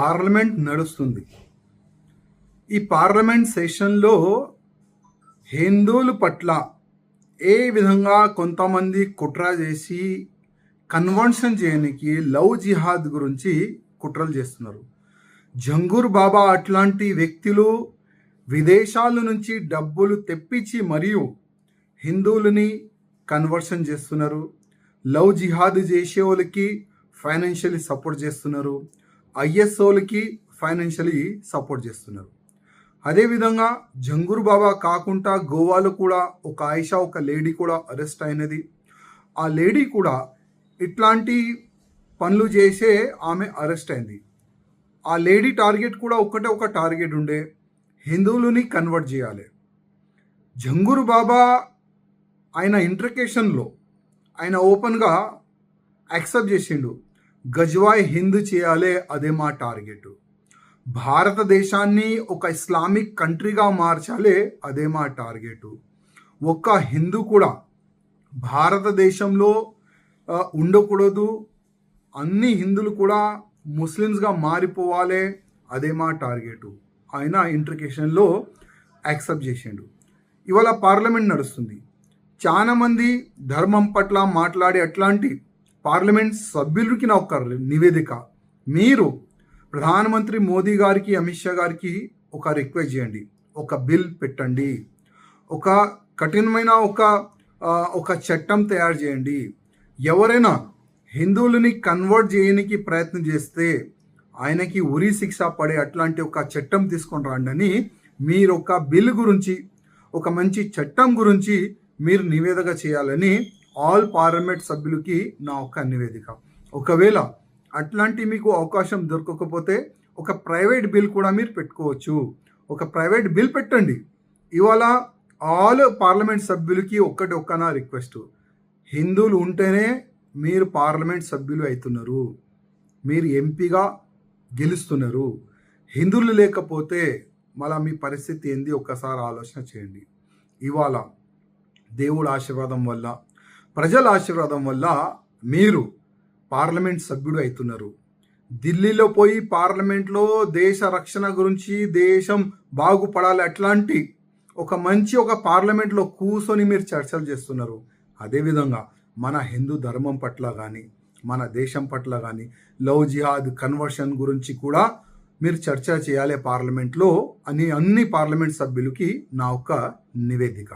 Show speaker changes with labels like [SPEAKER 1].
[SPEAKER 1] Parliament నడుస్తుంది. ఈ parliament సెషన్లో హిందువుల పట్ల ఏ విధంగా కొంతమంది కుట్ర చేసి కన్వర్షన్ చేయడానికి లవ్ జిహాద్ గురించి కుట్రలు చేస్తున్నారు. జంగూర్ బాబా అట్లాంటి వ్యక్తులు విదేశాల నుంచి డబ్బులు తెప్పించి మరియు హిందువులని కన్వర్షన్ చేస్తున్నారు. లవ్ జిహాద్ చేసే వాళ్ళకి ఫైనాన్షియలీ సపోర్ట్ చేస్తున్నారు. ఐఎస్ఓలకి ఫైనాన్షియలీ సపోర్ట్ చేస్తున్నారు. అదేవిధంగా జంగూర్ బాబా కాకుండా గోవాలో కూడా ఒక ఆయిషా ఒక లేడీ కూడా అరెస్ట్ అయినది. ఆ లేడీ కూడా ఇట్లాంటి పనులు చేసే ఆమె అరెస్ట్ అయింది. ఆ లేడీ టార్గెట్ కూడా ఒక టార్గెట్ ఉండే, హిందువులని కన్వర్ట్ చేయాలి. జంగూర్ బాబా ఆయన ఇంట్రకేషన్లో ఆయన ఓపెన్గా యాక్సెప్ట్ చేసిండు, గజ్వాయ్ హిందూ చేయాలి, అదే మా టార్గెట్. భారతదేశాన్ని ఒక ఇస్లామిక్ కంట్రీగా మార్చాలి, అదే మా టార్గెట్. ఒక్క హిందూ కూడా భారతదేశంలో ఉండకూడదు, అన్ని హిందువులు కూడా ముస్లిమ్స్గా మారిపోవాలి, అదే మా టార్గెట్. ఆయన ఇంట్రికేషన్లో యాక్సెప్ట్ చేసిండు. ఇవాళ పార్లమెంట్ నడుస్తుంది. చాలామంది ధర్మం పట్ల మాట్లాడే అట్లాంటి పార్లమెంట్ సభ్యులకి నా ఒక నివేదిక, మీరు ప్రధానమంత్రి మోదీ గారికి అమిత్ షా గారికి ఒక రిక్వెస్ట్ చేయండి, ఒక బిల్ పెట్టండి, ఒక కఠినమైన ఒక చట్టం తయారు చేయండి. ఎవరైనా హిందువులని కన్వర్ట్ చేయడానికి ప్రయత్నం చేస్తే ఆయనకి ఉరి శిక్ష పడే అట్లాంటి ఒక చట్టం తీసుకొని రండి. మీరు ఒక బిల్ గురించి ఒక మంచి చట్టం గురించి మీరు నివేదిక చేయాలని ఆల్ పార్లమెంట్ సభ్యులకి నా ఒక నివేదిక. ఒకవేళ అట్లాంటి మీకు అవకాశం దొరకకపోతే ఒక ప్రైవేట్ బిల్ కూడా మీరు పెట్టుకోవచ్చు. ఒక ప్రైవేట్ బిల్ పెట్టండి. ఇవాళ ఆల్ పార్లమెంట్ సభ్యులకి ఒక్క నా రిక్వెస్ట్, హిందువులు ఉంటేనే మీరు పార్లమెంట్ సభ్యులు అవుతున్నారు, మీరు ఎంపీగా గెలుస్తున్నారు. హిందువులు లేకపోతే మళ్ళీ మీ పరిస్థితి ఏంది ఒక్కసారి ఆలోచన చేయండి. ఇవాళ దేవుడు ఆశీర్వాదం వల్ల, ప్రజల ఆశీర్వాదం వల్ల మీరు పార్లమెంట్ సభ్యుడు అవుతున్నారు. ఢిల్లీలో పోయి పార్లమెంట్లో దేశ రక్షణ గురించి, దేశం బాగుపడాలి అట్లాంటి ఒక మంచి ఒక పార్లమెంట్లో కూర్చొని మీరు చర్చలు చేస్తున్నారు. అదేవిధంగా మన హిందూ ధర్మం పట్ల కానీ, మన దేశం పట్ల కానీ, లవ్ జిహాద్ కన్వర్షన్ గురించి కూడా మీరు చర్చ చేయాలి పార్లమెంట్లో అని అన్ని పార్లమెంట్ సభ్యులకి నా ఒక నివేదిక.